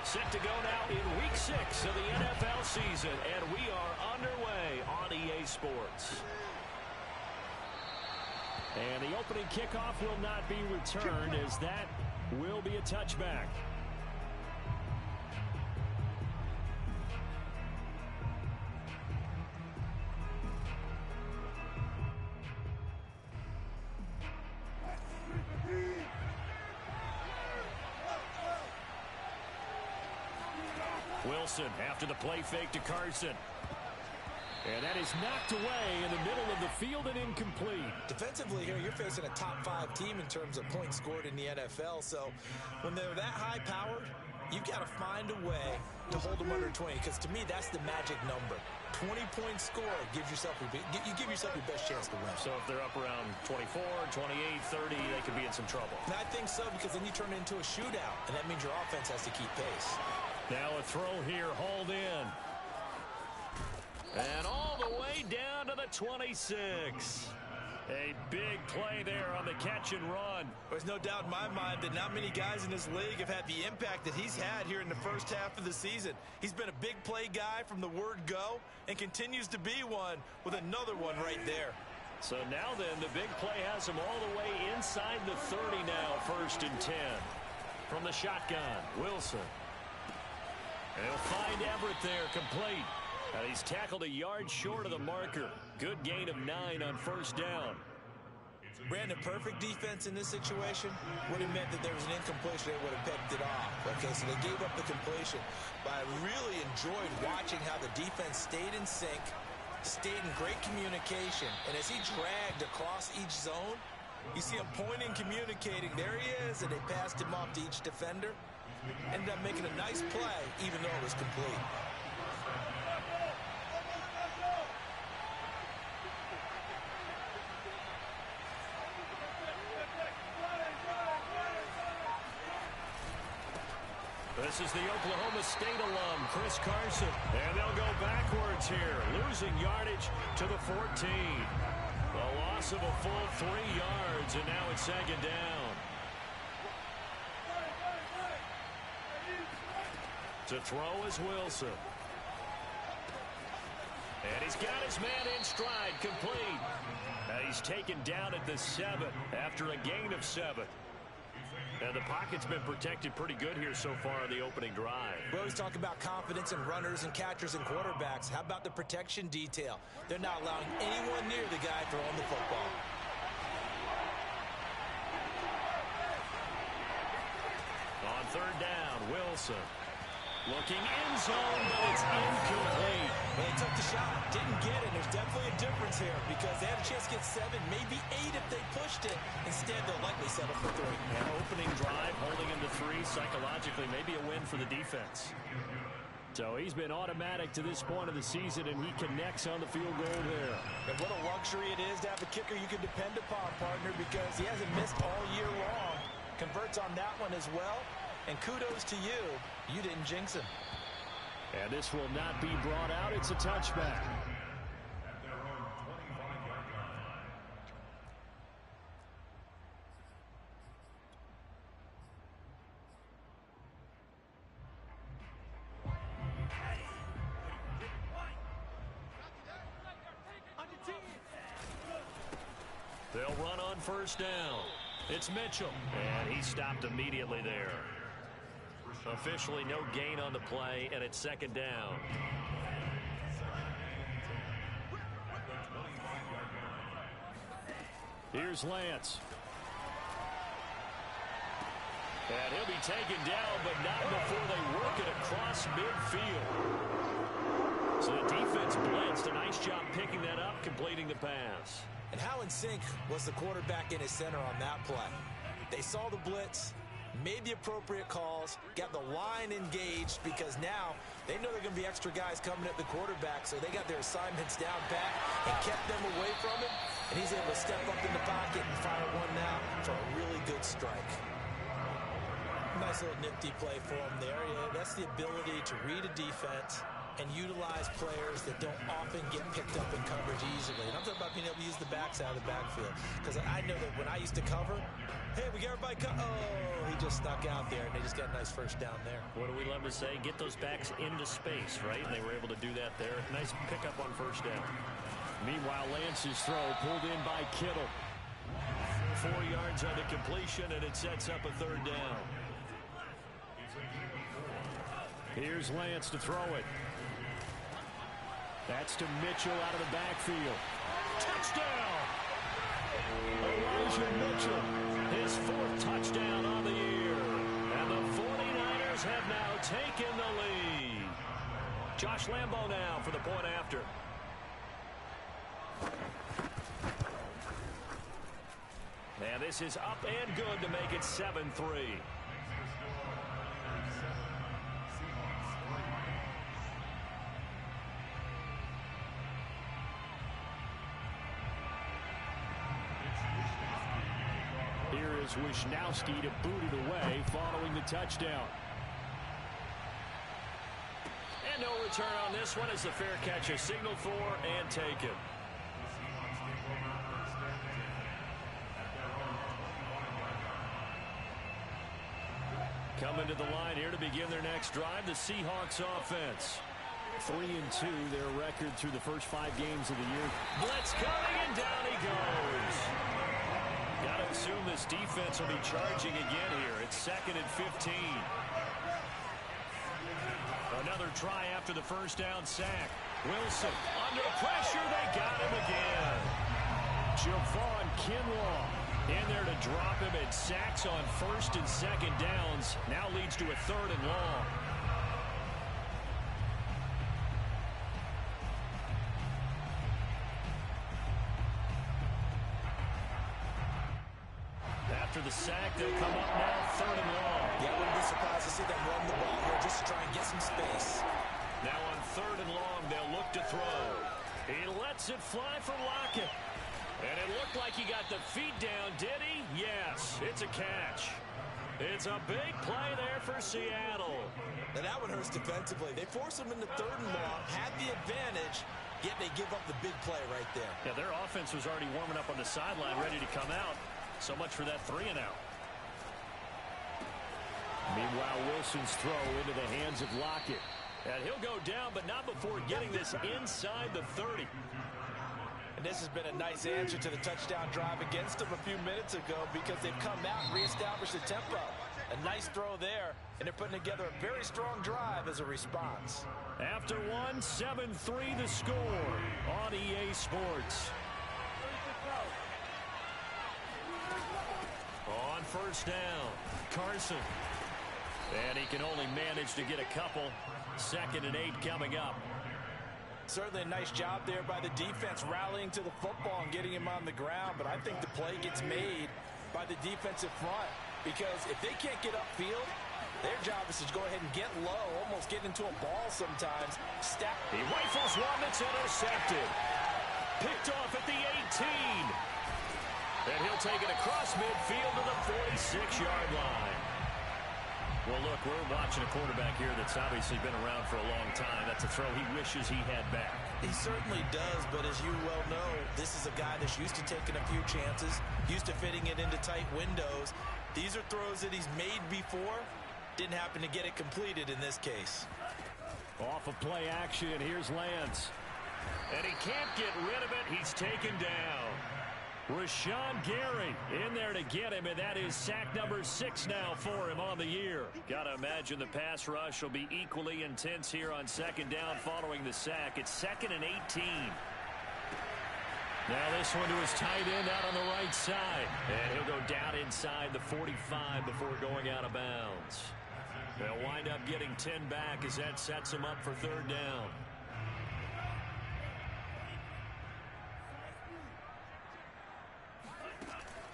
Set to go now in Week 6 of the NFL season, and we are underway on EA Sports. And the opening kickoff will not be returned, as that will be a touchback. Wilson after the play fake to Carson. And that is knocked away in the middle of the field and incomplete. Defensively here, you're facing a top 5 team in terms of points scored in the NFL. So when they're that high-powered, you've got to find a way to hold them under 20. Because to me, that's the magic number. 20-point score gives yourself you give yourself your best chance to win. So if they're up around 24, 28, 30, they could be in some trouble. And I think so, because then you turn it into a shootout, and that means your offense has to keep pace. Now a throw here, hauled in. And all the way down to the 26. A big play there on the catch and run. There's no doubt in my mind that not many guys in this league have had the impact that he's had here in the first half of the season. He's been a big play guy from the word go and continues to be one with another one right there. So now then, the big play has him all the way inside the 30 now, 1st and 10. From the shotgun, Wilson. And he'll find Everett there, complete. And he's tackled a yard short of the marker. Good gain of 9 on 1st down. Brandon, perfect defense in this situation would have meant that there was an incompletion. They would have picked it off. Okay, so they gave up the completion. But I really enjoyed watching how the defense stayed in sync, stayed in great communication. And as he dragged across each zone, you see him pointing, communicating. There he is, and they passed him off to each defender. Ended up making a nice play, even though it was complete. This is the Oklahoma State alum, Chris Carson. And they'll go backwards here, losing yardage to the 14. A loss of a full 3 yards, and now it's 2nd down. To throw is Wilson. And he's got his man in stride, complete. And he's taken down at the 7 after a gain of 7. And the pocket's been protected pretty good here so far in the opening drive. We always talk about confidence in runners and catchers and quarterbacks. How about the protection detail? They're not allowing anyone near the guy throwing the football. On 3rd down, Wilson. Looking in zone, but it's incomplete. Well, they took the shot, didn't get it. There's definitely a difference here because they had a chance to get 7, maybe 8 if they pushed it. Instead, they'll likely settle for 3. And opening drive, holding him to 3, psychologically, maybe a win for the defense. So he's been automatic to this point of the season, and he connects on the field goal there. And what a luxury it is to have a kicker you can depend upon, partner, because he hasn't missed all year long. Converts on that one as well. And kudos to you. You didn't jinx him. And this will not be brought out. It's a touchback. They'll run on 1st down. It's Mitchell. And he stopped immediately there. Officially no gain on the play, and it's 2nd down. Here's Lance. And he'll be taken down, but not before they work it across midfield. So the defense blitzed. A nice job picking that up, completing the pass. And how in sync was the quarterback in his center on that play? They saw the blitz, made the appropriate calls, got the line engaged because now they know they're going to be extra guys coming at the quarterback, so they got their assignments down pat and kept them away from him, and he's able to step up in the pocket and fire one now for a really good strike. Nice little nifty play for him there. Yeah, that's the ability to read a defense and utilize players that don't often get picked up in coverage easily. And I'm talking about being able to use the backside of the backfield. Because I know that when I used to cover, hey, we got everybody oh, he just snuck out there, and they just got a nice first down there. What do we love to say? Get those backs into space, right? And they were able to do that there. Nice pickup on first down. Meanwhile, Lance's throw pulled in by Kittle. 4 yards on the completion, and it sets up a third down. Here's Lance to throw it. That's to Mitchell out of the backfield. Touchdown! Elijah Mitchell, his 4th touchdown on the year. And the 49ers have now taken the lead. Josh Lambo now for the point after. And this is up and good to make it 7-3. Here is Wisnowski to boot it away following the touchdown. And no return on this one as the fair catch is signaled for and taken. Coming to the line here to begin their next drive, the Seahawks offense. 3-2, their record through the first 5 games of the year. Blitz coming, and down he goes. Got to assume this defense will be charging again here. It's 2nd and 15. Another try after the first down sack. Wilson under pressure. They got him again. Javon Kinlaw in there to drop him, and sacks on 1st and 2nd downs. Now leads to a 3rd and long. After the sack, they'll come up now 3rd and long. Yeah, I wouldn't be surprised to see them run the ball here just to try and get some space. Now on 3rd and long, they'll look to throw. He lets it fly for Lockett. And it looked like he got the feet down, did he? Yes, it's a catch. It's a big play there for Seattle. And that one hurts defensively. They force him into 3rd and long, had the advantage, yet they give up the big play right there. Yeah, their offense was already warming up on the sideline, ready to come out. So much for that 3-and-out. Meanwhile, Wilson's throw into the hands of Lockett. And he'll go down, but not before getting this inside the 30. And this has been a nice answer to the touchdown drive against them a few minutes ago because they've come out and reestablished the tempo. A nice throw there, and they're putting together a very strong drive as a response. After 1, 7-3 the score on EA Sports. On first down, Carson. And he can only manage to get a couple. 2nd and 8 coming up. Certainly a nice job there by the defense rallying to the football and getting him on the ground. But I think the play gets made by the defensive front because if they can't get upfield, their job is to go ahead and get low, almost get into a ball sometimes. He rifles one that's intercepted. Picked off at the 18. And he'll take it across midfield to the 46-yard line. Well, look, we're watching a quarterback here that's obviously been around for a long time. That's a throw he wishes he had back. He certainly does, but as you well know, this is a guy that's used to taking a few chances, used to fitting it into tight windows. These are throws that he's made before. Didn't happen to get it completed in this case. Off of play action, here's Lance. And he can't get rid of it. He's taken down. Rashawn Gary in there to get him, and that is sack number 6 now for him on the year. Got to imagine the pass rush will be equally intense here on 2nd down following the sack. It's 2nd and 18. Now this one to his tight end out on the right side. And he'll go down inside the 45 before going out of bounds. They'll wind up getting 10 back as that sets him up for 3rd down.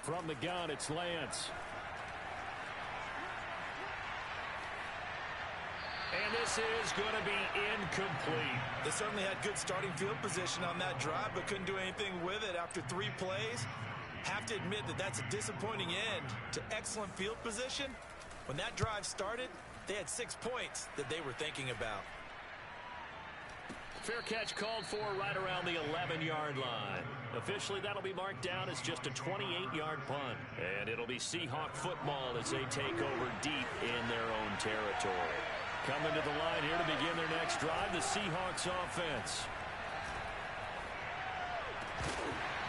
From the gun, it's Lance. And this is going to be incomplete. They certainly had good starting field position on that drive, but couldn't do anything with it after 3 plays. Have to admit that that's a disappointing end to excellent field position, When that drive started, they had 6 points that they were thinking about. Fair catch called for right around the 11-yard line. Officially, that'll be marked down as just a 28-yard punt. And it'll be Seahawk football as they take over deep in their own territory. Coming to the line here to begin their next drive, the Seahawks offense.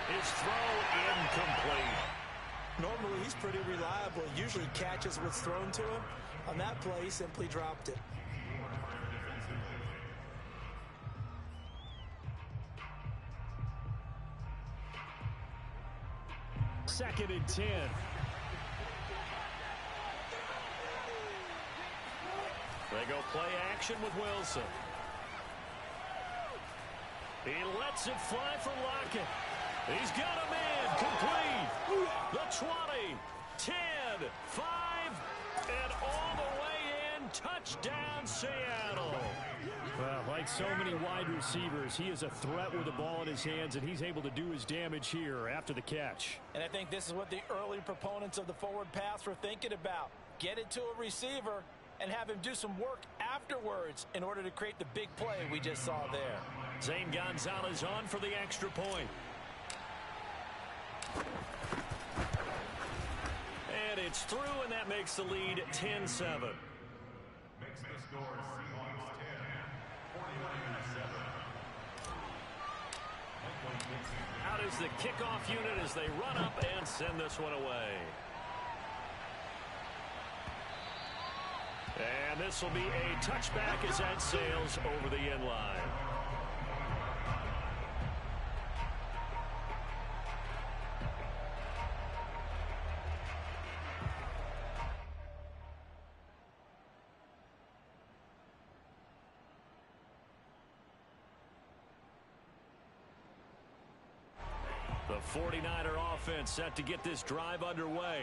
His throw incomplete. Normally, he's pretty reliable. Usually catches what's thrown to him. On that play, he simply dropped it. Second and 10. They go play action with Wilson. He lets it fly for Lockett. He's got a man complete. The 20, 10, 5, and all the way in. Touchdown, Seattle. Well, like so many wide receivers, he is a threat with the ball in his hands, and he's able to do his damage here after the catch. And I think this is what the early proponents of the forward pass were thinking about. Get it to a receiver and have him do some work afterwards in order to create the big play we just saw there. Zane Gonzalez on for the extra point. And it's through, and that makes the lead 10-7. Makes the score Seahawks 10, 49-7. Out is the kickoff unit as they run up and send this one away. And this will be a touchback as that sails over the end line. The 49er offense set to get this drive underway.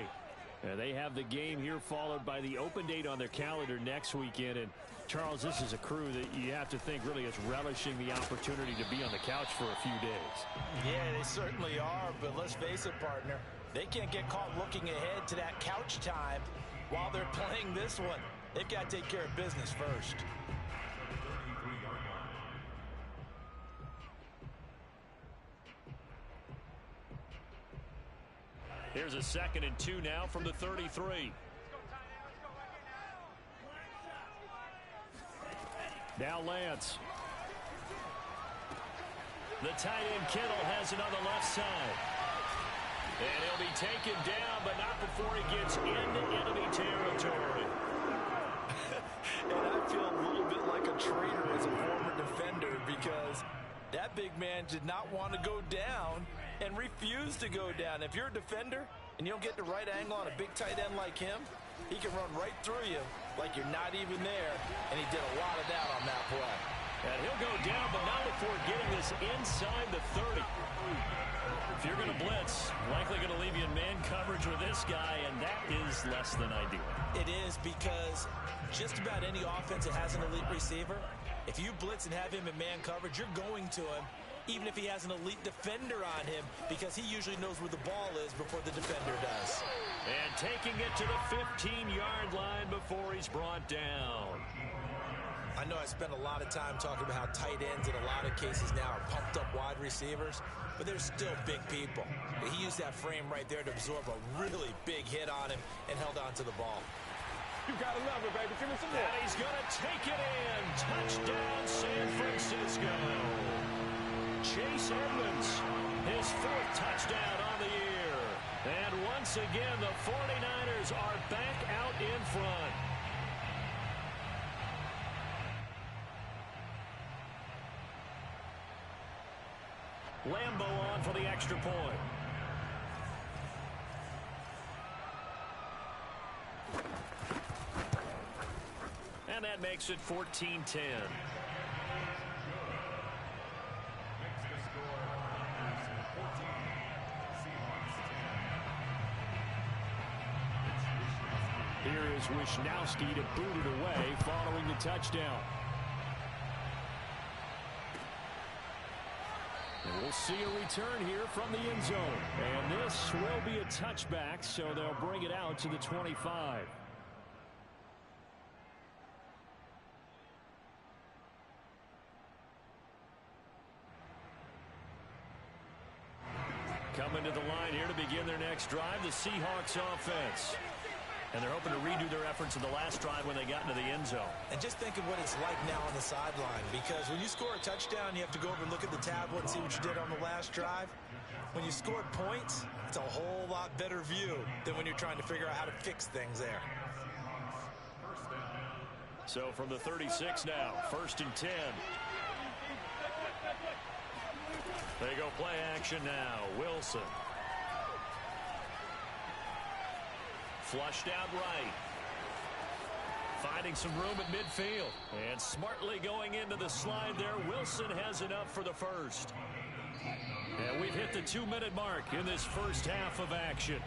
And they have the game here followed by the open date on their calendar next weekend. And, Charles, this is a crew that you have to think really is relishing the opportunity to be on the couch for a few days. Yeah, they certainly are. But let's face it, partner, they can't get caught looking ahead to that couch time while they're playing this one. They've got to take care of business first. Here's a 2nd and 2 now from the 33. Now Lance. The tight end Kittle has it on the left side. And he'll be taken down, but not before he gets into enemy territory. And I feel a little bit like a traitor as a former defender because that big man did not want to go down and refused to go down. If you're a defender and you don't get the right angle on a big tight end like him, he can run right through you like you're not even there, and he did a lot of that on that play. And he'll go down, but not before getting this inside the 30. If you're going to blitz, likely going to leave you in man coverage with this guy, and that is less than ideal. It is because just about any offense that has an elite receiver, if you blitz and have him in man coverage, you're going to him, even if he has an elite defender on him, because he usually knows where the ball is before the defender does. And taking it to the 15-yard line before he's brought down. I know I spent a lot of time talking about how tight ends in a lot of cases now are pumped up wide receivers, but they're still big people. He used that frame right there to absorb a really big hit on him and held on to the ball. You gotta love it, baby. Give me some more. And he's going to take it in. Touchdown, San Francisco. Chase Edmonds, his 4th touchdown on the year. And once again, the 49ers are back out in front. Lambo on for the extra point. And that makes it 14-10. Here is Wisnowski to boot it away following the touchdown. And we'll see a return here from the end zone. And this will be a touchback, so they'll bring it out to the 25. Coming to the line here to begin their next drive, the Seahawks offense. And they're hoping to redo their efforts in the last drive when they got into the end zone. And just think of what it's like now on the sideline, because when you score a touchdown, you have to go over and look at the tablet and see what you did on the last drive. When you score points, it's a whole lot better view than when you're trying to figure out how to fix things there. So from the 36 now, 1st and 10. They go play action now. Wilson. Flushed out right. Finding some room at midfield. And smartly going into the slide there. Wilson has enough for the first. And we've hit the 2-minute mark in this first half of action.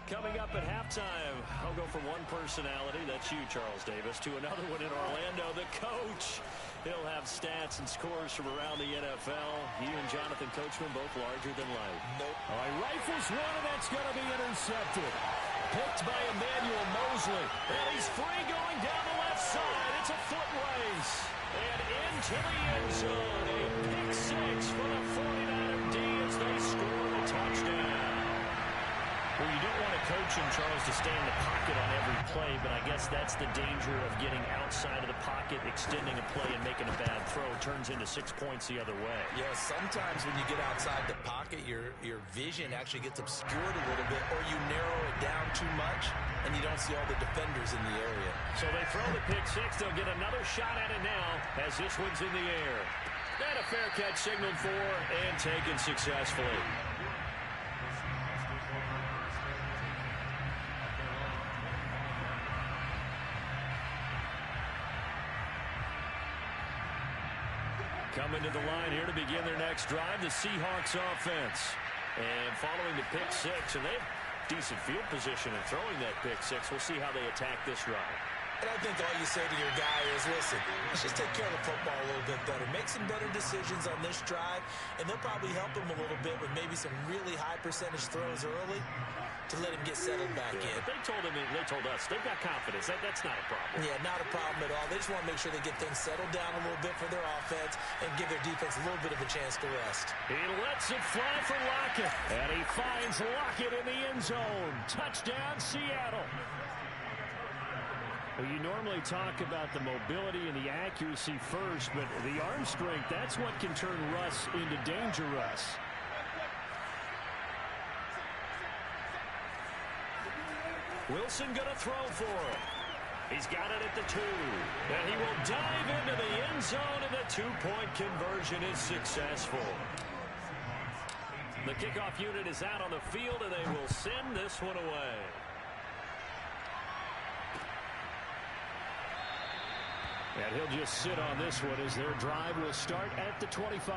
Coming up at halftime, I'll go from one personality, that's you, Charles Davis, to another one in Orlando, the coach. He'll have stats and scores from around the NFL. He and Jonathan Coachman both larger than life. Nope. All right, rifles one, and that's going to be intercepted. Picked by Emmanuel Mosley. And he's free going down the left side. It's a foot race. And into the end zone. A pick six for the 49er D as they score the touchdown. Well, you don't want to coach him, Charles, to stay in the pocket on every play, but I guess that's the danger of getting outside of the pocket, extending a play, and making a bad throw. It turns into 6 points the other way. Yeah, sometimes when you get outside the pocket, your vision actually gets obscured a little bit, or you narrow it down too much, and you don't see all the defenders in the area. So they throw the pick six. They'll get another shot at it now as this one's in the air. And a fair catch signaled for and taken successfully. Coming to the line here to begin their next drive, the Seahawks offense. And following the pick six, and they have decent field position in throwing that pick six. We'll see how they attack this drive. And I think all you say to your guy is, listen, let's just take care of the football a little bit better. Make some better decisions on this drive, and they'll probably help him a little bit with maybe some really high percentage throws early to let him get settled back in. They told us they've got confidence. That's not a problem. Yeah, not a problem at all. They just want to make sure they get things settled down a little bit for their offense and give their defense a little bit of a chance to rest. He lets it fly for Lockett, and he finds Lockett in the end zone. Touchdown, Seattle. Well, you normally talk about the mobility and the accuracy first, but the arm strength, that's what can turn Russ into danger Russ. Wilson going to throw for it. He's got it at the 2. And he will dive into the end zone, and the 2-point conversion is successful. The kickoff unit is out on the field, and they will send this one away. And he'll just sit on this one as their drive will start at the 25.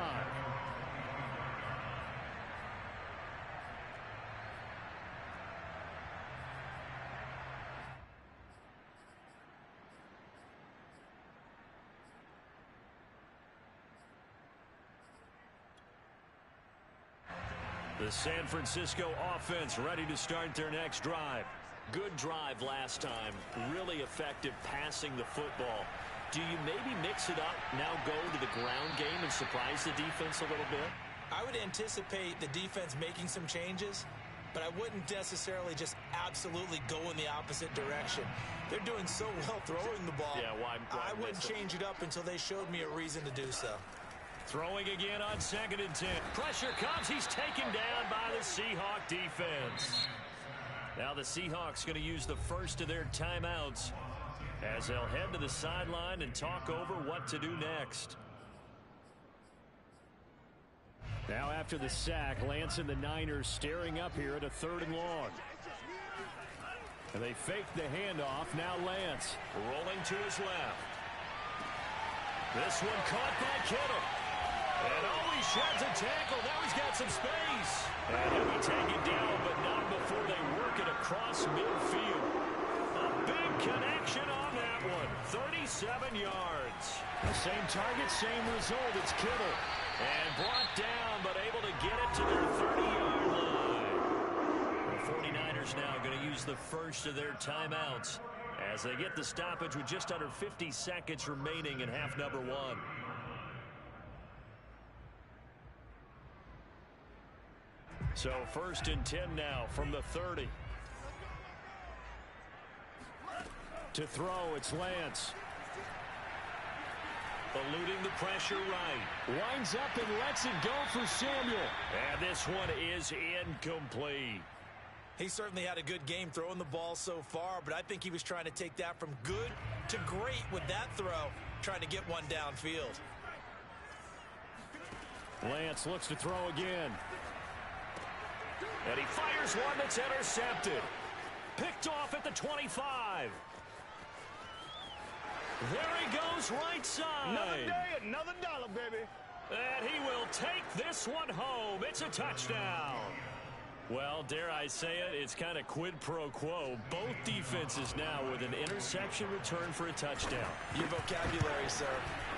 The San Francisco offense ready to start their next drive. Good drive last time. Really effective passing the football. Do you maybe mix it up, now go to the ground game and surprise the defense a little bit? I would anticipate the defense making some changes, but I wouldn't necessarily just absolutely go in the opposite direction. They're doing so well throwing the ball. Yeah, why I wouldn't change it up until they showed me a reason to do so. Throwing again on 2nd and 10. Pressure comes. He's taken down by the Seahawk defense. Now the Seahawks going to use the first of their timeouts as they'll head to the sideline and talk over what to do next. Now after the sack, Lance and the Niners staring up here at a 3rd and long. And they fake the handoff. Now Lance rolling to his left. This one caught by Kittle. And he sheds a tackle. Now he's got some space. And he'll be taken down, but not before they work it across midfield. A big connection on that one. 37 yards. The same target, same result. It's Kittle. And brought down, but able to get it to their 30-yard line. The 49ers now going to use the first of their timeouts as they get the stoppage with just under 50 seconds remaining in half number 1. So 1st and 10 now from the 30. To throw, it's Lance. Eluding the pressure right. Winds up and lets it go for Samuel. And this one is incomplete. He certainly had a good game throwing the ball so far, but I think he was trying to take that from good to great with that throw, trying to get one downfield. Lance looks to throw again. And he fires one that's intercepted. Picked off at the 25. There he goes right side. Another day, another dollar, baby. And he will take this one home. It's a touchdown. Well, dare I say it, it's kind of quid pro quo. Both defenses now with an interception return for a touchdown. Your vocabulary, sir.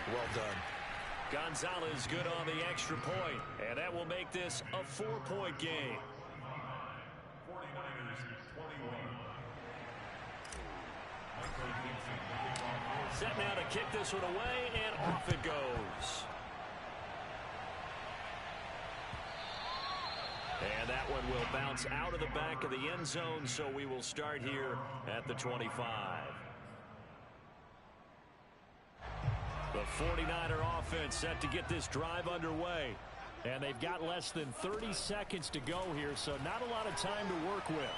Well done. Gonzalez good on the extra point, and that will make this a 4-point game. 49ers 21. Set now to kick this one away, and off it goes. And that one will bounce out of the back of the end zone, so we will start here at the 25. The 49er offense set to get this drive underway. And they've got less than 30 seconds to go here, so not a lot of time to work with.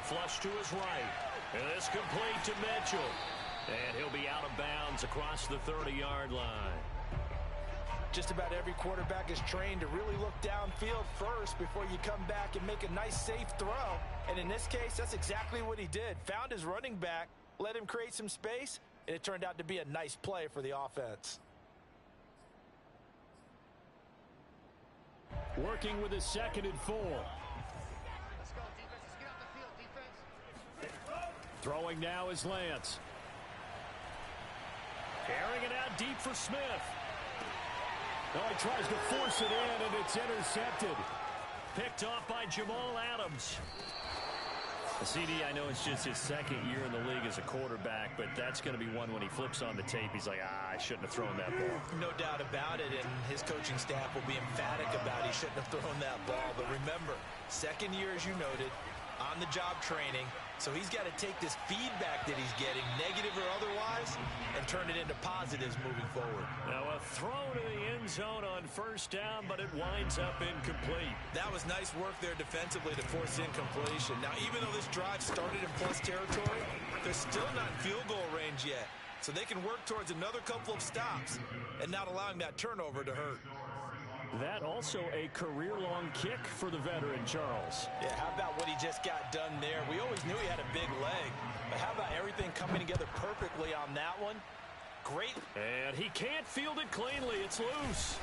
Flush to his right. And this complete to Mitchell. And he'll be out of bounds across the 30-yard line. Just about every quarterback is trained to really look downfield first before you come back and make a nice, safe throw. And in this case, that's exactly what he did. Found his running back, let him create some space, and it turned out to be a nice play for the offense. Working with his 2nd and 4. Let's go, defense. Let's get off the field, defense. Throwing now is Lance. Airing it out deep for Smith. Oh, he tries to force it in, and it's intercepted. Picked off by Jamal Adams. CD, I know it's just his 2nd year in the league as a quarterback, but that's going to be one when he flips on the tape. He's like, I shouldn't have thrown that ball. No doubt about it, and his coaching staff will be emphatic about he shouldn't have thrown that ball. But remember, 2nd year, as you noted, on-the-job training, so he's got to take this feedback that he's getting, negative or otherwise, and turn it into positives moving forward. Now a throw to the end zone on 1st down, but it winds up incomplete. That was nice work there defensively to force incompletion. Now, even though this drive started in plus territory, they're still not in field goal range yet. So they can work towards another couple of stops and not allowing that turnover to hurt. That also a career-long kick for the veteran, Charles. Yeah, how about what he just got done there? We always knew he had a big leg, but how about everything coming together perfectly on that one? Great. And he can't field it cleanly. It's loose.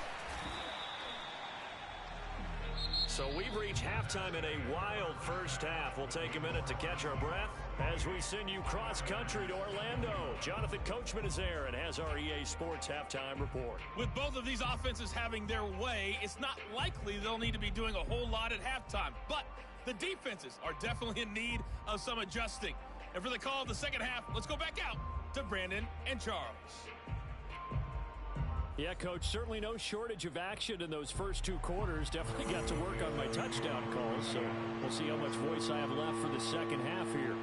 So we've reached halftime in a wild 1st half. We'll take a minute to catch our breath as we send you cross-country to Orlando. Jonathan Coachman is there and has our EA Sports halftime report. With both of these offenses having their way, it's not likely they'll need to be doing a whole lot at halftime. But the defenses are definitely in need of some adjusting. And for the call of the 2nd half, let's go back out to Brandon and Charles. Yeah, Coach, certainly no shortage of action in those first 2 quarters. Definitely got to work on my touchdown calls, so we'll see how much voice I have left for the 2nd half here.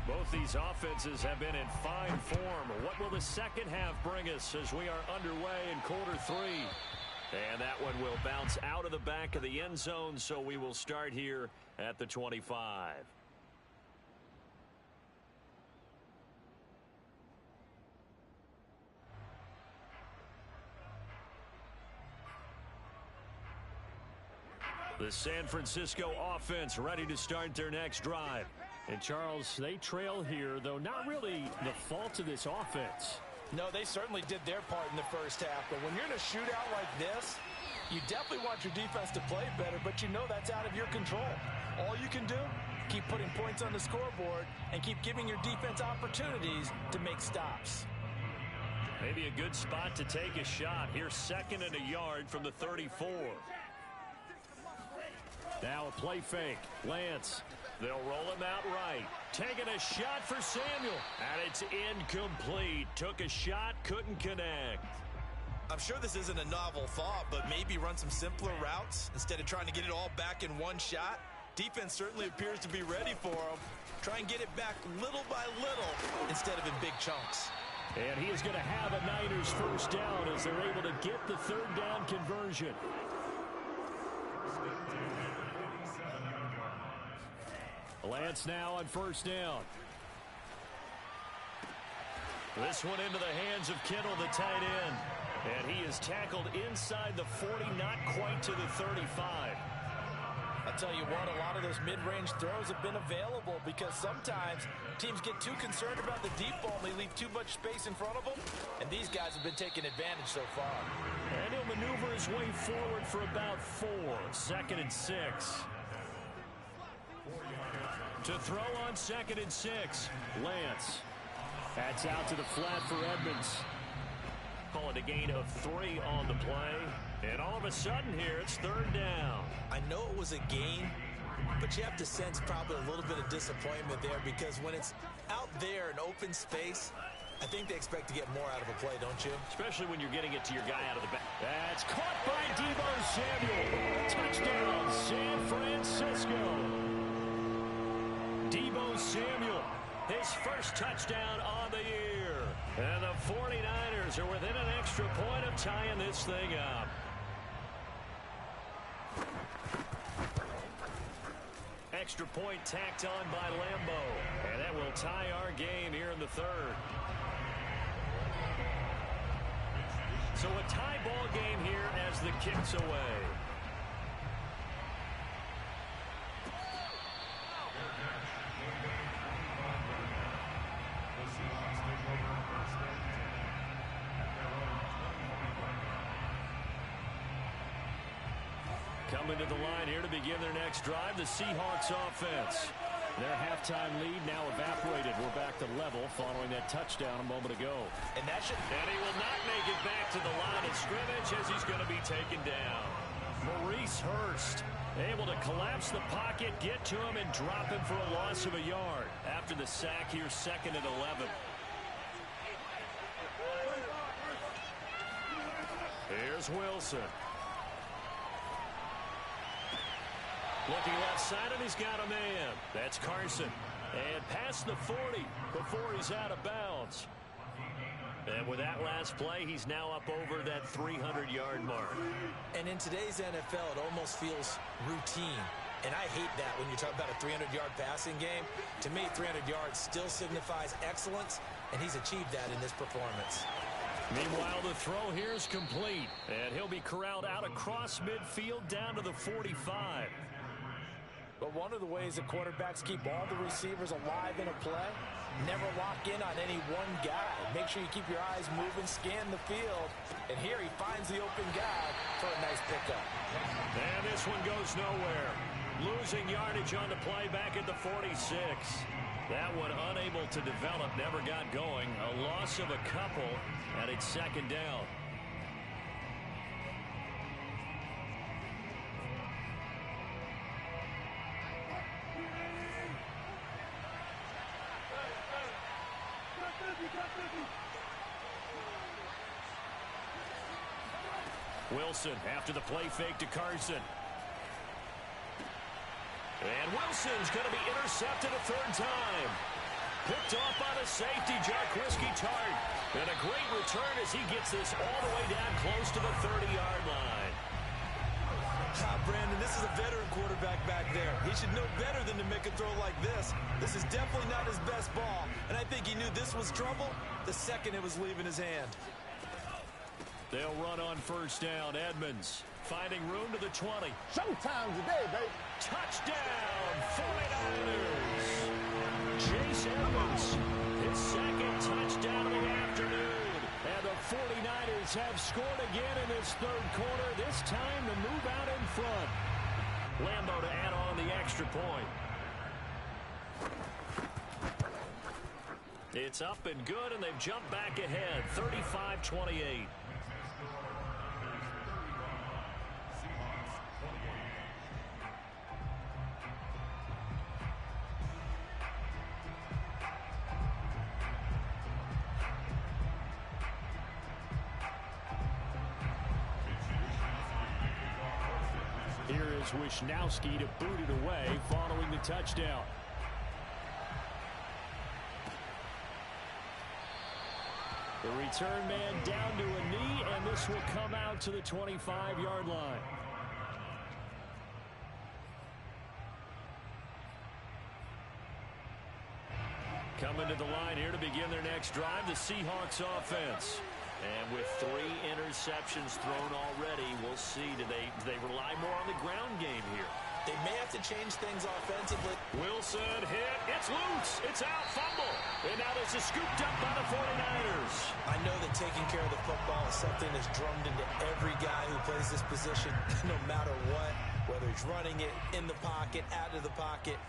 Both these offenses have been in fine form. What will the 2nd half bring us as we are underway in quarter 3? And that one will bounce out of the back of the end zone, so we will start here at the 25. The San Francisco offense ready to start their next drive. And, Charles, they trail here, though not really the fault of this offense. No, they certainly did their part in the 1st half. But when you're in a shootout like this, you definitely want your defense to play better, but you know that's out of your control. All you can do, keep putting points on the scoreboard and keep giving your defense opportunities to make stops. Maybe a good spot to take a shot. Here's 2nd and a yard from the 34. Now a play fake. Lance They'll roll him out right. Taking a shot for Samuel. And it's incomplete. Took a shot, couldn't connect. I'm sure this isn't a novel thought, but maybe run some simpler routes instead of trying to get it all back in one shot. Defense certainly appears to be ready for him. Try and get it back little by little instead of in big chunks. And he is going to have a Niners first down as they're able to get the third down conversion. Lance now on first down. This one into the hands of Kittle, the tight end. And he is tackled inside the 40, not quite to the 35. I'll tell you what, a lot of those mid-range throws have been available because sometimes teams get too concerned about the deep ball and they leave too much space in front of them. And these guys have been taking advantage so far. And he'll maneuver his way forward for about 4. 2nd and 6. To throw on 2nd and 6. Lance. That's out to the flat for Edmonds. Call it a gain of 3 on the play. And all of a sudden here, it's third down. I know it was a gain, but you have to sense probably a little bit of disappointment there because when it's out there in open space, I think they expect to get more out of a play, don't you? Especially when you're getting it to your guy out of the back. That's caught by Deebo Samuel. Touchdown, San Francisco. Deebo Samuel, his first touchdown on the year. And the 49ers are within an extra point of tying this thing up. Extra point tacked on by Lambo. And that will tie our game here in the third. So a tie ball game here as the kick's away. Coming to the line here to begin their next drive, the Seahawks offense. Their halftime lead now evaporated. We're back to level following that touchdown a moment ago. And he will not make it back to the line of scrimmage as he's going to be taken down. Maurice Hurst able to collapse the pocket, get to him, and drop him for a loss of a yard. After the sack here, 2nd and 11. Here's Wilson. Looking left side, and he's got a man. That's Carson. And past the 40 before he's out of bounds. And with that last play, he's now up over that 300-yard mark. And in today's NFL, it almost feels routine. And I hate that when you talk about a 300-yard passing game. To me, 300 yards still signifies excellence, and he's achieved that in this performance. Meanwhile, the throw here is complete. And he'll be corralled out across midfield down to the 45. But one of the ways that quarterbacks keep all the receivers alive in a play, never lock in on any one guy. Make sure you keep your eyes moving, scan the field. And here he finds the open guy for a nice pickup. And this one goes nowhere. Losing yardage on the play back at the 46. That one unable to develop, never got going. A loss of a couple, and it's 2nd down. Wilson after the play fake to Carson. And Wilson's going to be intercepted a 3rd time. Picked off by the safety, Jarquiski Tart. And a great return as he gets this all the way down close to the 30-yard line. Brandon, this is a veteran quarterback back there. He should know better than to make a throw like this. This is definitely not his best ball. And I think he knew this was trouble the second it was leaving his hand. They'll run on first down. Edmonds finding room to the 20. Showtime today, baby. Touchdown, 49ers. Chase Edmonds, his 2nd touchdown of the afternoon. And the 49ers have scored again in this 3rd quarter. This time to move out in front. Lambo to add on the extra point. It's up and good, and they've jumped back ahead, 35-28. allows Wisnowski to boot it away following the touchdown. The return man down to a knee, and this will come out to the 25-yard line. Coming to the line here to begin their next drive, the Seahawks offense. And with 3 interceptions thrown already, we'll see. Do they rely more on the ground game here? They may have to change things offensively. Wilson hit. It's loose. It's out. Fumble. And now this is scooped up by the 49ers. I know that taking care of the football is something that's drummed into every guy who plays this position, no matter what, whether he's running it in the pocket, out of the pocket.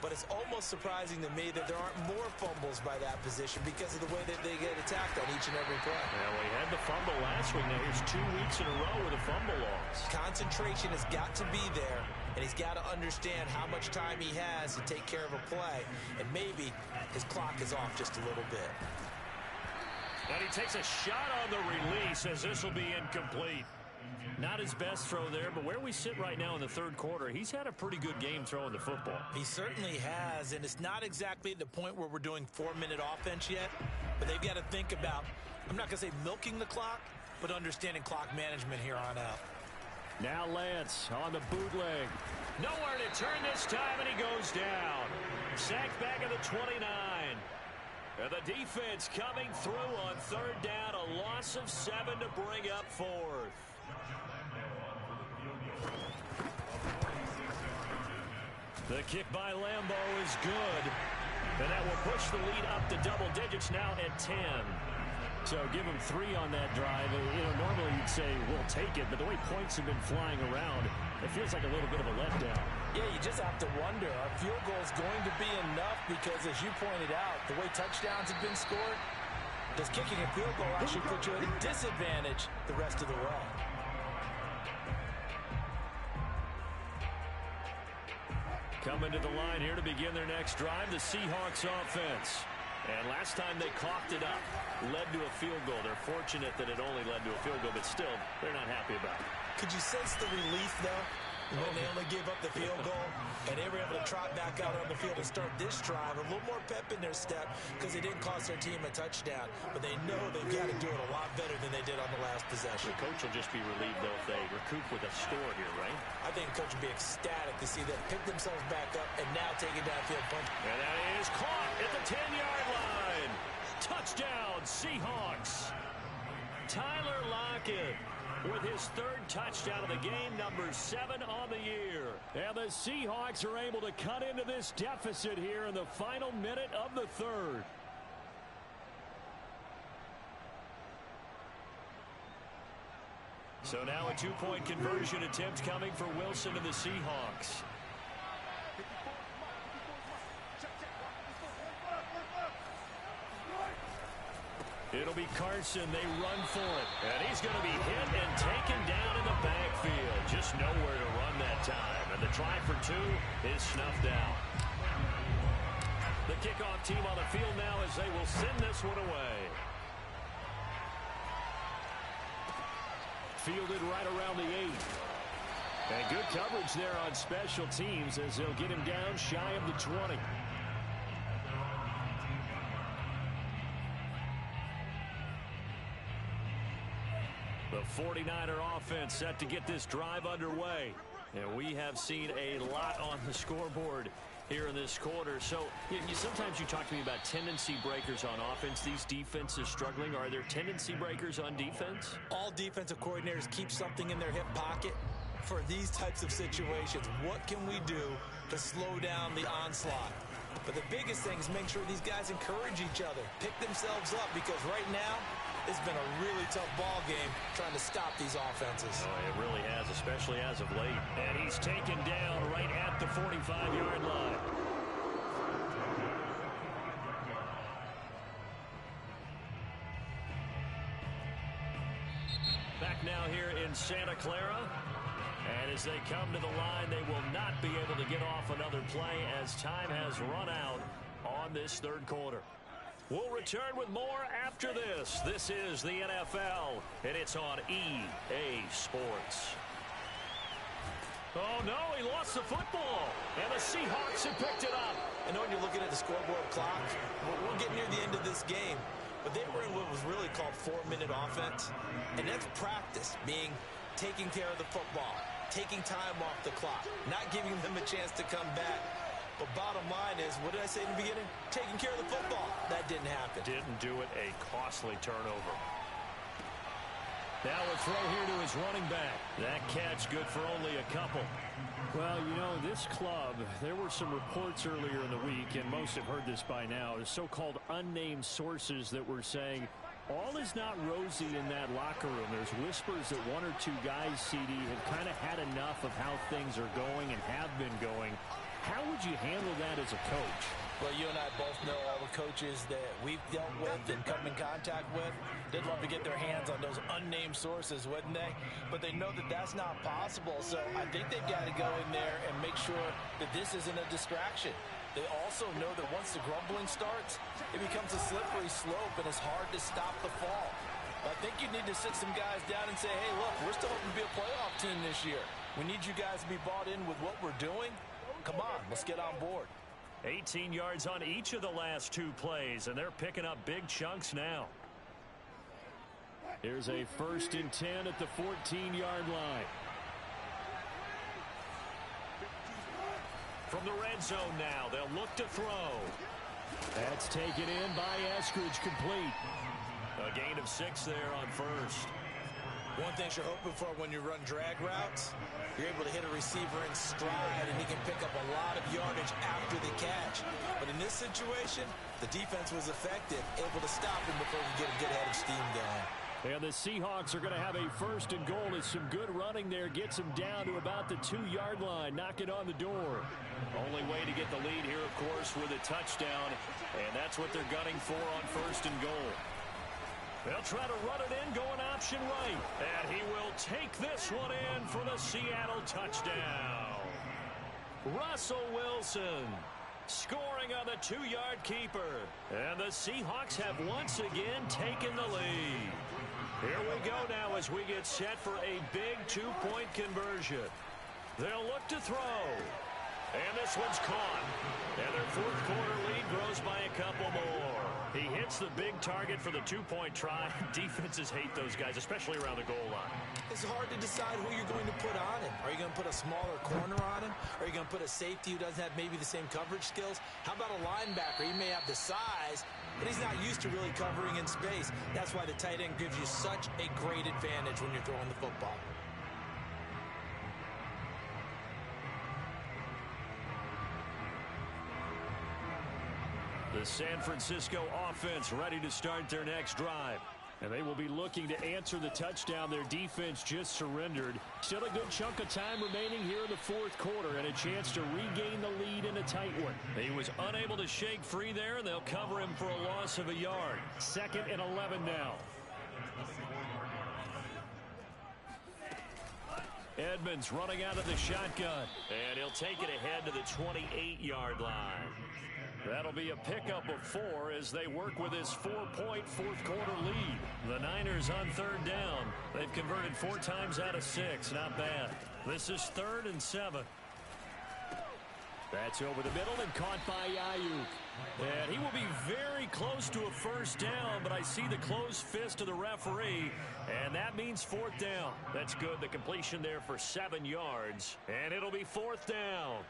But it's almost surprising to me that there aren't more fumbles by that position because of the way that they get attacked on each and every play. Well, we had the fumble last week. Now here's 2 weeks in a row with a fumble loss. Concentration has got to be there, and he's got to understand how much time he has to take care of a play, and maybe his clock is off just a little bit. And he takes a shot on the release as this will be incomplete. Not his best throw there, but where we sit right now in the third quarter, he's had a pretty good game throwing the football. He certainly has, and it's not exactly at the point where we're doing 4-minute offense yet, but they've got to think about, I'm not going to say milking the clock, but understanding clock management here on out. Now Lance on the bootleg. Nowhere to turn this time, and he goes down. Sacked back at the 29. And the defense coming through on third down, a loss of 7 to bring up 4th. The kick by Lambo is good. And that will push the lead up to double digits now at 10. So give him 3 on that drive. You know, normally you'd say, we'll take it. But the way points have been flying around, it feels like a little bit of a letdown. Yeah, you just have to wonder, are field goals going to be enough? Because as you pointed out, the way touchdowns have been scored, does kicking a field goal actually put you at a disadvantage the rest of the way? Coming to the line here to begin their next drive, the Seahawks offense. And last time they coughed it up, led to a field goal. They're fortunate that it only led to a field goal, but still, they're not happy about it. Could you sense the relief, though, when they only gave up the field goal and they were able to trot back out on the field and start this drive? A little more pep in their step because they didn't cost their team a touchdown, but they know they've got to do it a lot better than they did on the last possession. The coach will just be relieved, though, if they recoup with a score here, right? I think the coach will be ecstatic to see them pick themselves back up and now take it downfield punch. And that is caught at the 10-yard line. Touchdown, Seahawks. Tyler Lockett with his 3rd touchdown of the game, number 7 on the year. And the Seahawks are able to cut into this deficit here in the final minute of the 3rd. So now a 2-point conversion attempt coming for Wilson and the Seahawks. It'll be Carson. They run for it. And he's going to be hit and taken down in the backfield. Just nowhere to run that time. And the try for 2 is snuffed out. The kickoff team on the field now as they will send this one away. Fielded right around the 8. And good coverage there on special teams as they'll get him down shy of the 20. The 49er offense set to get this drive underway. And we have seen a lot on the scoreboard here in this quarter. So sometimes you talk to me about tendency breakers on offense. These defenses struggling. Are there tendency breakers on defense? All defensive coordinators keep something in their hip pocket for these types of situations. What can we do to slow down the onslaught? But the biggest thing is make sure these guys encourage each other, pick themselves up, because right now it's been a really tough ball game trying to stop these offenses. Oh, it really has, especially as of late. And he's taken down right at the 45-yard line. Back now here in Santa Clara. And as they come to the line, they will not be able to get off another play as time has run out on this 3rd quarter. We'll return with more after this. This is the NFL, and it's on EA Sports. Oh, no, he lost the football. And the Seahawks have picked it up. I know when you're looking at the scoreboard clock, we'll get near the end of this game. But they were in what was really called 4-minute offense. And that's practice, being taking care of the football, taking time off the clock, not giving them a chance to come back. But bottom line is, what did I say in the beginning? Taking care of the football. That didn't happen. Didn't do it. A costly turnover. Now a throw here to his running back. That catch good for only a couple. Well, you know, this club, there were some reports earlier in the week, and most have heard this by now, the so-called unnamed sources that were saying all is not rosy in that locker room. There's whispers that one or two guys, CD, have kind of had enough of how things are going and have been going. How would you handle that as a coach? Well, you and I both know all the coaches that we've dealt with and come in contact with. They'd love to get their hands on those unnamed sources, wouldn't they? But they know that that's not possible. So I think they've got to go in there and make sure that this isn't a distraction. They also know that once the grumbling starts, it becomes a slippery slope and it's hard to stop the fall. I think you need to sit some guys down and say, hey, look, we're still hoping to be a playoff team this year. We need you guys to be bought in with what we're doing. Come on, let's get on board. 18 yards on each of the last two plays, and they're picking up big chunks now. Here's a 1st and 10 at the 14-yard line. From the red zone now, they'll look to throw. That's taken in by Eskridge, complete. A gain of 6 there on first. One thing you're hoping for when you run drag routes, you're able to hit a receiver in stride and he can pick up a lot of yardage after the catch. But in this situation, the defense was effective, able to stop him before he could get a good head of steam going. And the Seahawks are going to have a 1st and goal as some good running there gets him down to about the 2-yard line. Knock it on the door. Only way to get the lead here, of course, with a touchdown. And that's what they're gunning for on 1st and goal. They'll try to run it in, going option right. And he will take this one in for the Seattle touchdown. Russell Wilson scoring on the 2-yard keeper. And the Seahawks have once again taken the lead. Here we go now as we get set for a big 2-point conversion. They'll look to throw. And this one's caught. And their 4th quarter lead grows by a couple more. He hits the big target for the 2-point try. Defenses hate those guys, especially around the goal line. It's hard to decide who you're going to put on him. Are you going to put a smaller corner on him? Are you going to put a safety who doesn't have maybe the same coverage skills? How about a linebacker? He may have the size, but he's not used to really covering in space. That's why the tight end gives you such a great advantage when you're throwing the football. The San Francisco offense ready to start their next drive. And they will be looking to answer the touchdown their defense just surrendered. Still a good chunk of time remaining here in the 4th quarter and a chance to regain the lead in a tight one. He was unable to shake free there, and they'll cover him for a loss of a yard. 2nd and 11 now. Edmonds running out of the shotgun. And he'll take it ahead to the 28-yard line. That'll be a pickup of 4 as they work with his 4-point 4th quarter lead. The Niners on 3rd down. They've converted 4 times out of 6. Not bad. This is 3rd and 7. That's over the middle and caught by Ayuk. And he will be very close to a 1st down, but I see the closed fist of the referee, and that means 4th down. That's good. The completion there for 7 yards, and it'll be 4th down.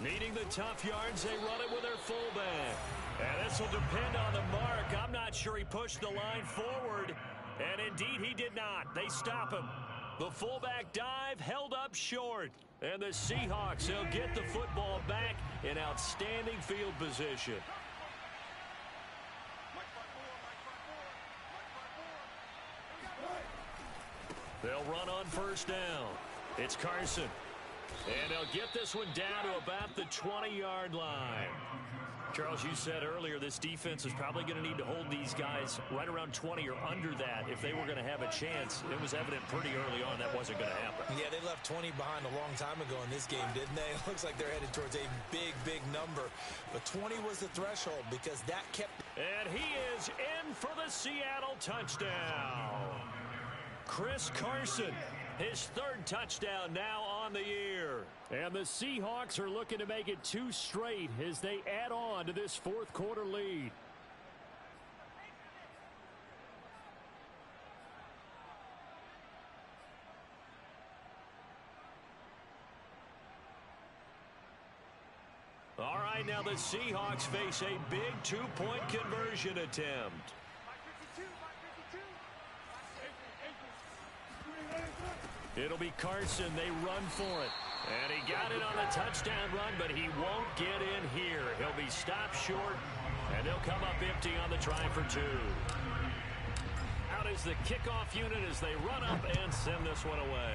Needing the tough yards, they run it with their fullback. And this will depend on the mark. I'm not sure he pushed the line forward. And indeed, he did not. They stop him. The fullback dive held up short. And the Seahawks, they'll get the football back in outstanding field position. They'll run on 1st down. It's Carson. And they'll get this one down to about the 20-yard line. Charles, you said earlier this defense is probably going to need to hold these guys right around 20 or under that if they were going to have a chance. It was evident pretty early on that wasn't going to happen. Yeah, they left 20 behind a long time ago in this game, didn't they? It looks like they're headed towards a big, big number. But 20 was the threshold because that kept... And he is in for the Seattle touchdown. Chris Carson, his third touchdown now on the year. And the Seahawks are looking to make it 2 straight as they add on to this fourth quarter lead. All right, now the Seahawks face a big 2-point conversion attempt. It'll be Carson. They run for it. And he got it on the touchdown run, but he won't get in here. He'll be stopped short, and they'll come up empty on the try for 2. Out is the kickoff unit as they run up and send this one away.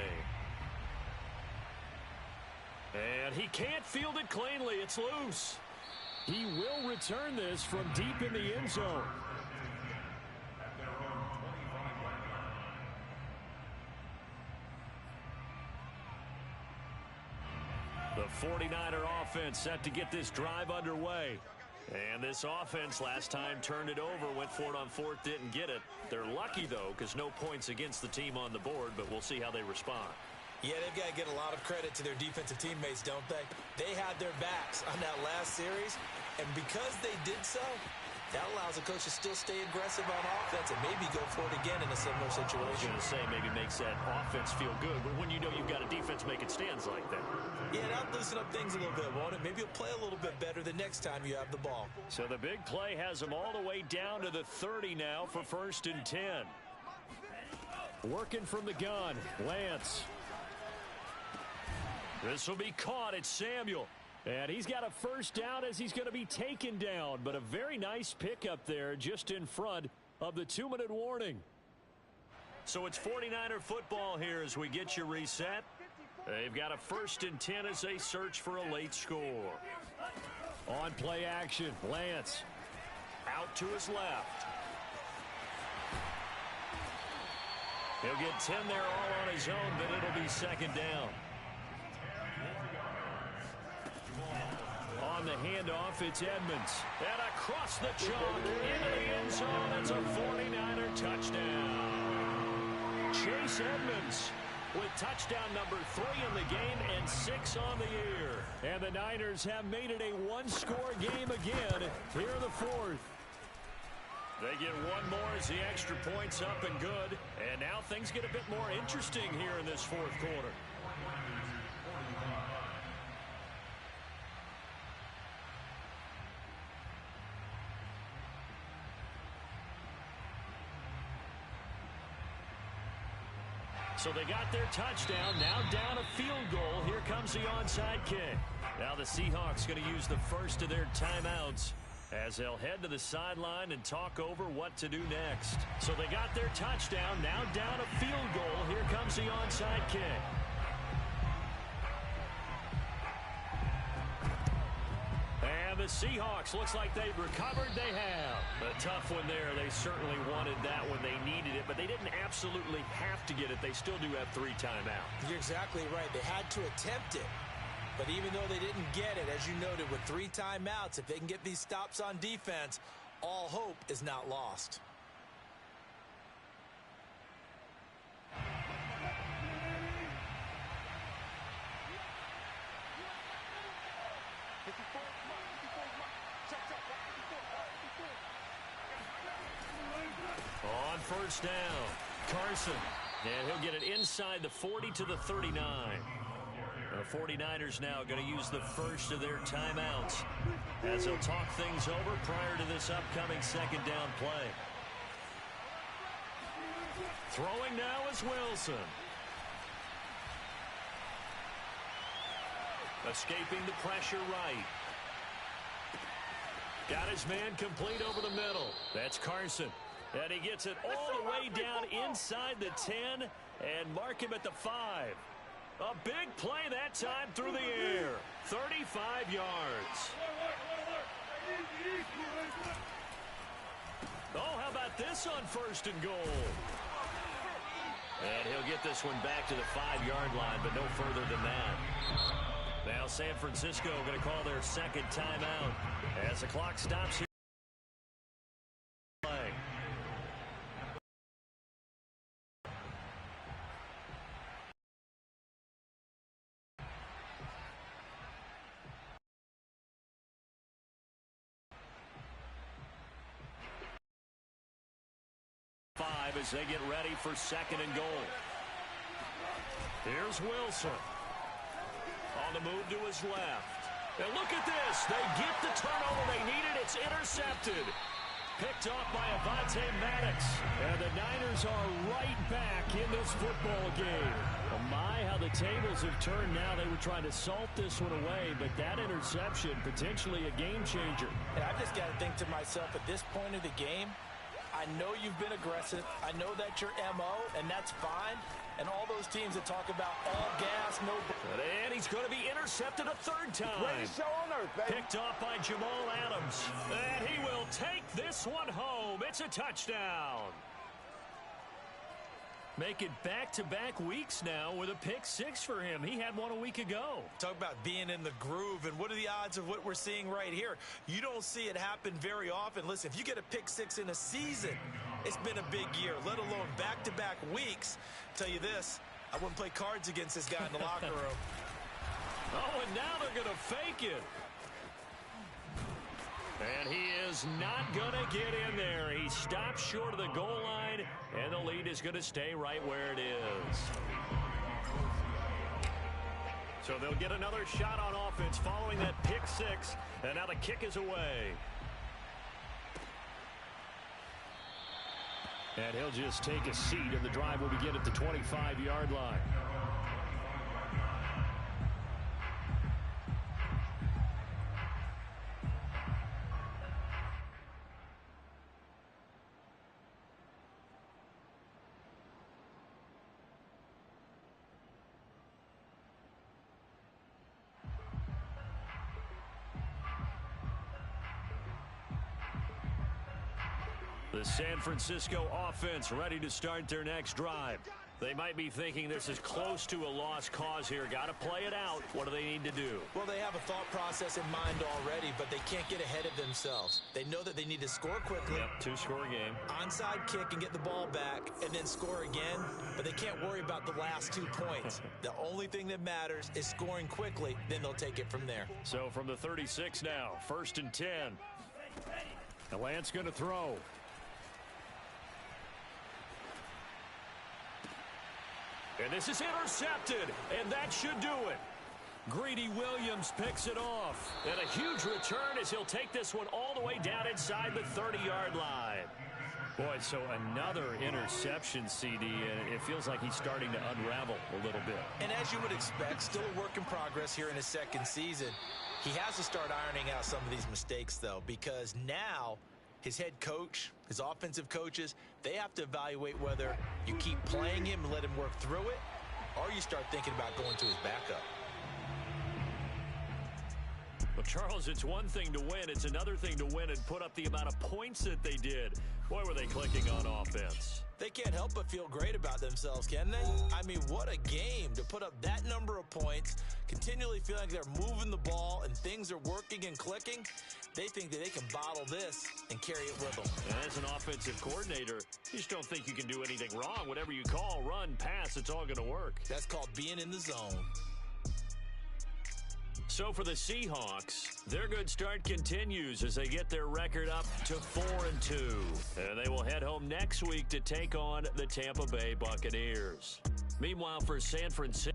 And he can't field it cleanly. It's loose. He will return this from deep in the end zone. The 49er offense set to get this drive underway. And this offense last time turned it over, went for it on 4th, didn't get it. They're lucky, though, because no points against the team on the board, but we'll see how they respond. Yeah, they've got to get a lot of credit to their defensive teammates, don't they? They had their backs on that last series, and because they did so, that allows the coach to still stay aggressive on offense and maybe go for it again in a similar situation. I was going to say maybe makes that offense feel good, but when you know you've got a defense making stands like that. Yeah, that'll loosen up things a little bit, won't it? Maybe you'll play a little bit better the next time you have the ball. So the big play has them all the way down to the 30 now for 1st and 10. Working from the gun, Lance. This will be caught. It's Samuel. And he's got a first down as he's going to be taken down. But a very nice pickup there just in front of the 2-minute warning. So it's 49er football here as we get you reset. They've got a 1st and 10 as they search for a late score. On play action, Lance out to his left. He'll get 10 there all on his own, but it'll be 2nd down. On the handoff, it's Edmonds. And across the chalk into the end zone. It's a 49er touchdown. Chase Edmonds with touchdown number 3 in the game and 6 on the year. And the Niners have made it a 1-score game again here in the 4th. They get one more as the extra point's up and good. And now things get a bit more interesting here in this 4th quarter. So they got their touchdown, now down a field goal. Here comes the onside kick. Now the Seahawks going to use the first of their timeouts as they'll head to the sideline and talk over what to do next. So they got their touchdown, now down a field goal. Here comes the onside kick. And the Seahawks, looks like they've recovered. They have. A tough one there. They certainly wanted that when they needed it, but they didn't absolutely have to get it. They still do have 3 timeouts. You're exactly right. They had to attempt it. But even though they didn't get it, as you noted, with 3 timeouts, if they can get these stops on defense, all hope is not lost. On first down, Carson. And he'll get it inside the 40 to the 39. The 49ers now going to use the first of their timeouts as they'll talk things over prior to this upcoming 2nd down play. Throwing now is Wilson. Escaping the pressure right. Got his man complete over the middle. That's Carson. And he gets it all the way down inside the 10 and mark him at the 5. A big play that time through the air. 35 yards. Oh, how about this on 1st and goal? And he'll get this one back to the 5-yard line, but no further than that. Now San Francisco going to call their second timeout as the clock stops here. As they get ready for 2nd and goal. Here's Wilson. On the move to his left. And look at this. They get the turnover they needed. It's intercepted. Picked off by Avonte Maddox. And the Niners are right back in this football game. Oh my, how the tables have turned now. They were trying to salt this one away, but that interception, potentially a game changer. And I've just got to think to myself, at this point of the game, I know you've been aggressive. I know that's your MO, and that's fine. And all those teams that talk about all gas, no... And he's going to be intercepted a 3rd time. Greatest show on earth, baby. Picked off by Jamal Adams. And he will take this one home. It's a touchdown. Make it back-to-back weeks now with a pick 6 for him. He had one a week ago. Talk about being in the groove, and what are the odds of what we're seeing right here? You don't see it happen very often. Listen, if you get a pick 6 in a season, it's been a big year, let alone back-to-back weeks. Tell you this, I wouldn't play cards against this guy in the locker room. Oh, and now they're going to fake it. And he is not going to get in there. He stops short of the goal line, and the lead is going to stay right where it is. So they'll get another shot on offense following that pick 6, and now the kick is away. And he'll just take a seat, and the drive will begin at the 25-yard line. The San Francisco offense ready to start their next drive. They might be thinking this is close to a lost cause here. Got to play it out. What do they need to do? Well, they have a thought process in mind already, but they can't get ahead of themselves. They know that they need to score quickly. Yep, 2-score game. Onside kick and get the ball back and then score again, but they can't worry about the last 2 points. The only thing that matters is scoring quickly, then they'll take it from there. So from the 36 now, 1st and 10. The Lance going to throw. And this is intercepted, and that should do it. Greedy Williams picks it off. And a huge return as he'll take this one all the way down inside the 30-yard line. Boy, so another interception, CD, and it feels like he's starting to unravel a little bit. And as you would expect, still a work in progress here in his 2nd season. He has to start ironing out some of these mistakes, though, because now his head coach, his offensive coaches, they have to evaluate whether you keep playing him and let him work through it, or you start thinking about going to his backup. Well, Charles, it's one thing to win. It's another thing to win and put up the amount of points that they did. Boy, were they clicking on offense. They can't help but feel great about themselves, can they? I mean, what a game to put up that number of points, continually feeling like they're moving the ball and things are working and clicking. They think that they can bottle this and carry it with them. And as an offensive coordinator, you just don't think you can do anything wrong. Whatever you call, run, pass, it's all going to work. That's called being in the zone. So for the Seahawks, their good start continues as they get their record up to 4-2. And they will head home next week to take on the Tampa Bay Buccaneers. Meanwhile, for San Francisco,